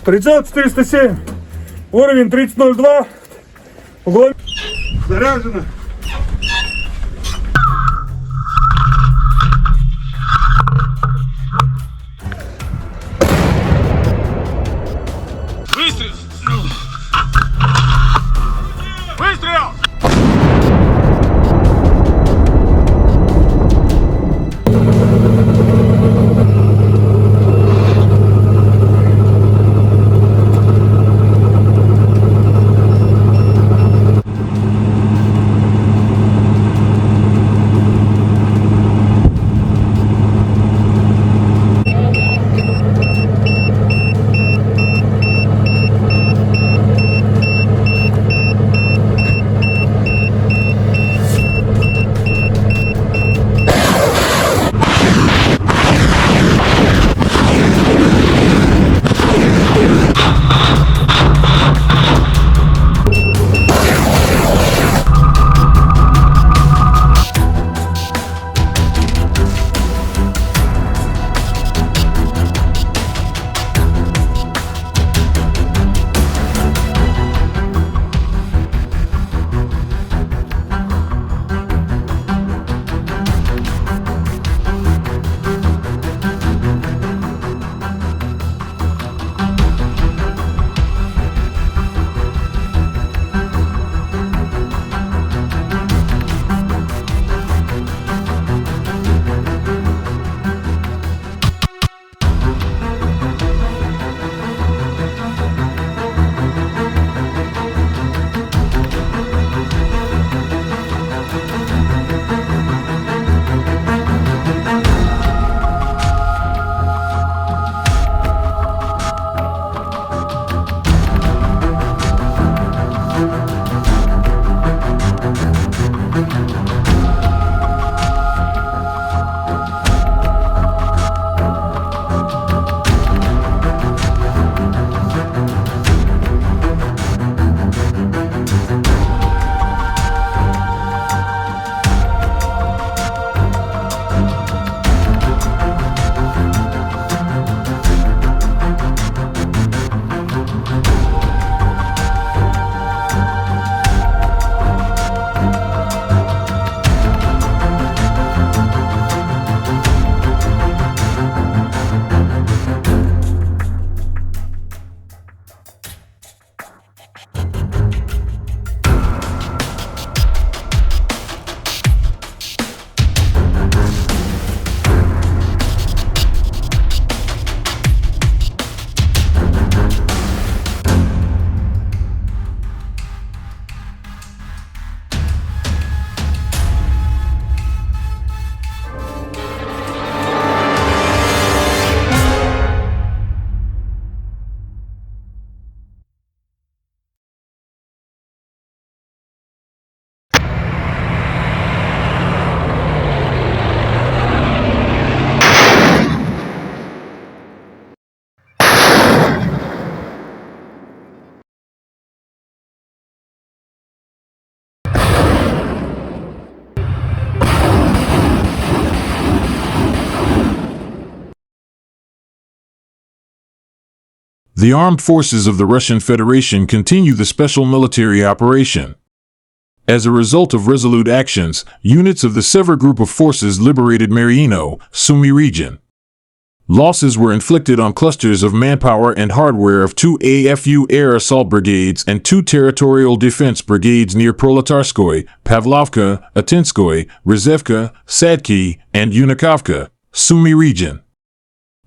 30-407. Уровень 30-02. Углом. Заряжено. Выстрел! Выстрел! The armed forces of the Russian Federation continue the special military operation. As a result of resolute actions, units of the Sever Group of Forces liberated Mariino, Sumy region. Losses were inflicted on clusters of manpower and hardware of 2 AFU air assault brigades and 2 territorial defense brigades near Proletarskoye, Pavlovka, Atinskoye, Rizevka, Sadki, and Unikovka, Sumy region.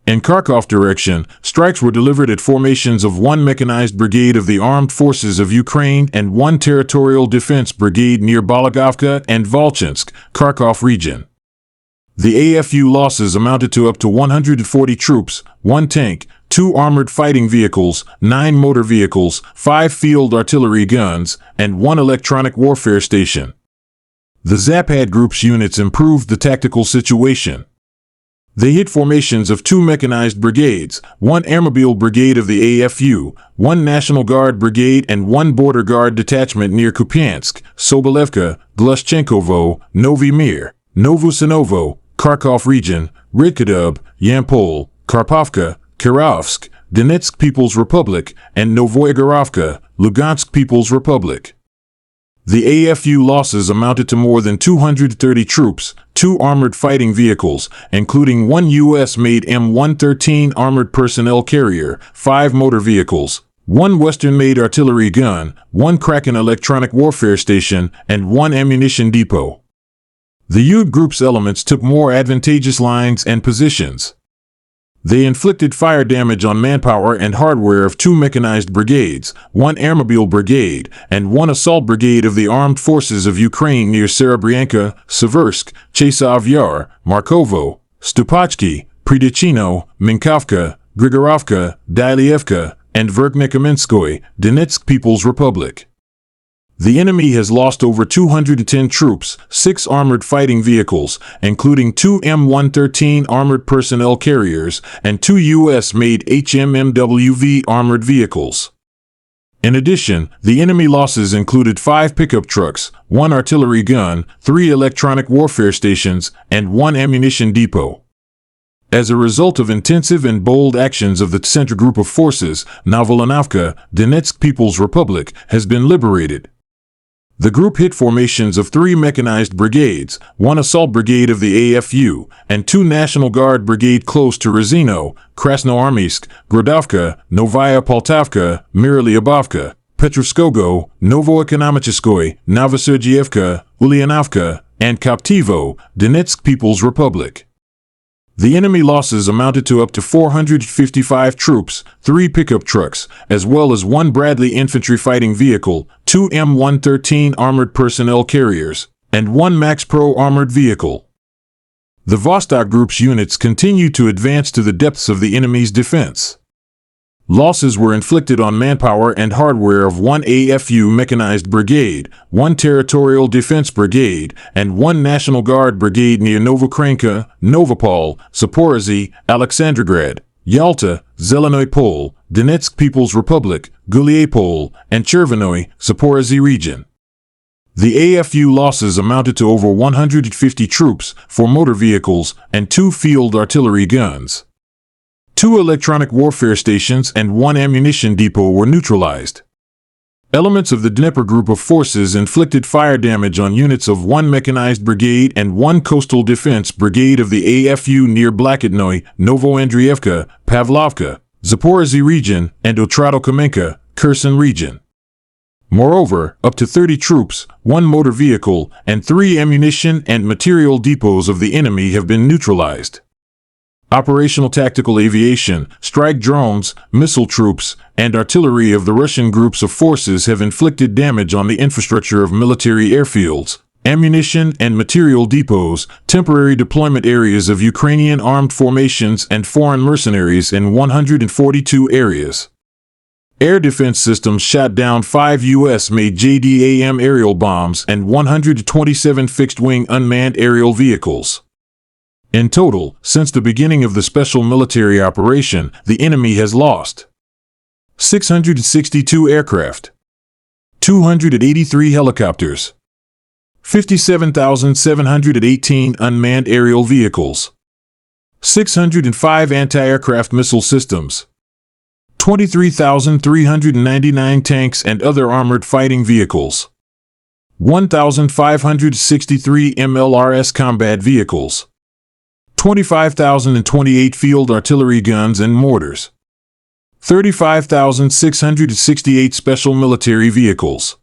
In Kharkiv direction, strikes were delivered at formations of 1 mechanized brigade of the Armed Forces of Ukraine and 1 territorial defense brigade near Balagovka and Volchansk, Kharkiv region. The AFU losses amounted to up to 140 troops, 1 tank, 2 armored fighting vehicles, 9 motor vehicles, 5 field artillery guns, and 1 electronic warfare station. The Zapad Group's units improved the tactical situation. They hit formations of 2 mechanized brigades, 1 airmobile brigade of the AFU, 1 National Guard brigade and 1 border guard detachment near Kupiansk, Sobolevka, Glushchenkovo, Novy Mir, Novosinovo, Kharkiv region, Rydkadub, Yampol, Karpovka, Kirovsk, Donetsk People's Republic, and Novoye-Gorovka, Lugansk People's Republic. The AFU losses amounted to more than 230 troops, 2 armored fighting vehicles, including 1 U.S.-made M113 armored personnel carrier, 5 motor vehicles, 1 Western-made artillery gun, 1 Kraken electronic warfare station, and 1 ammunition depot. The U group's elements took more advantageous lines and positions. They inflicted fire damage on manpower and hardware of 2 mechanized brigades, 1 airmobile brigade, and 1 assault brigade of the armed forces of Ukraine near Serebryanka, Seversk, Chasov Yar, Markovo, Stupachki, Pridachino, Minkovka, Grigorovka, Dylievka, and Verkhnekamenskoye, Donetsk People's Republic. The enemy has lost over 210 troops, 6 armored fighting vehicles, including 2 M113 armored personnel carriers and 2 U.S.-made HMMWV armored vehicles. In addition, the enemy losses included 5 pickup trucks, 1 artillery gun, 3 electronic warfare stations, and 1 ammunition depot. As a result of intensive and bold actions of the Center Group of Forces, Novolanovka, Donetsk People's Republic, has been liberated. The group hit formations of 3 mechanized brigades, 1 assault brigade of the AFU, and 2 National Guard brigade close to Rozhino, Krasnoarmeysk, Grodovka, Novaya Poltavka, Myrolyubovka, Petrovskogo, Novoekonomicheskoye, Novosergievka, Ulyanovka, and Koptivo, Donetsk People's Republic. The enemy losses amounted to up to 455 troops, 3 pickup trucks, as well as 1 Bradley infantry fighting vehicle, 2 M113 armored personnel carriers, and 1 Max Pro armored vehicle. The Vostok Group's units continued to advance to the depths of the enemy's defense. Losses were inflicted on manpower and hardware of 1 AFU mechanized brigade, 1 territorial defense brigade, and 1 National Guard brigade near Novokranka, Novopol, Zaporozhye, Alexandrograd, Yalta, Zelenoy Pole, Donetsk People's Republic, Guliapol, and Chervonoy, Zaporozhye region. The AFU losses amounted to over 150 troops, 4 motor vehicles, and 2 field artillery guns. 2 electronic warfare stations and 1 ammunition depot were neutralized. Elements of the Dnieper Group of Forces inflicted fire damage on units of 1 mechanized brigade and 1 coastal defense brigade of the AFU near Blakitnoy, Novoandrievka, Pavlovka, Zaporozhye region, and Otrado-Kamenka, Kherson region. Moreover, up to 30 troops, 1 motor vehicle, and 3 ammunition and material depots of the enemy have been neutralized. Operational tactical aviation, strike drones, missile troops, and artillery of the Russian groups of forces have inflicted damage on the infrastructure of military airfields, ammunition and material depots, temporary deployment areas of Ukrainian armed formations and foreign mercenaries in 142 areas. Air defense systems shot down 5 U.S.-made JDAM aerial bombs and 127 fixed-wing unmanned aerial vehicles. In total, since the beginning of the special military operation, the enemy has lost 662 aircraft, 283 helicopters, 57,718 unmanned aerial vehicles, 605 anti-aircraft missile systems, 23,399 tanks and other armored fighting vehicles, 1,563 MLRS combat vehicles, 25,028 field artillery guns and mortars, 35,668 special military vehicles,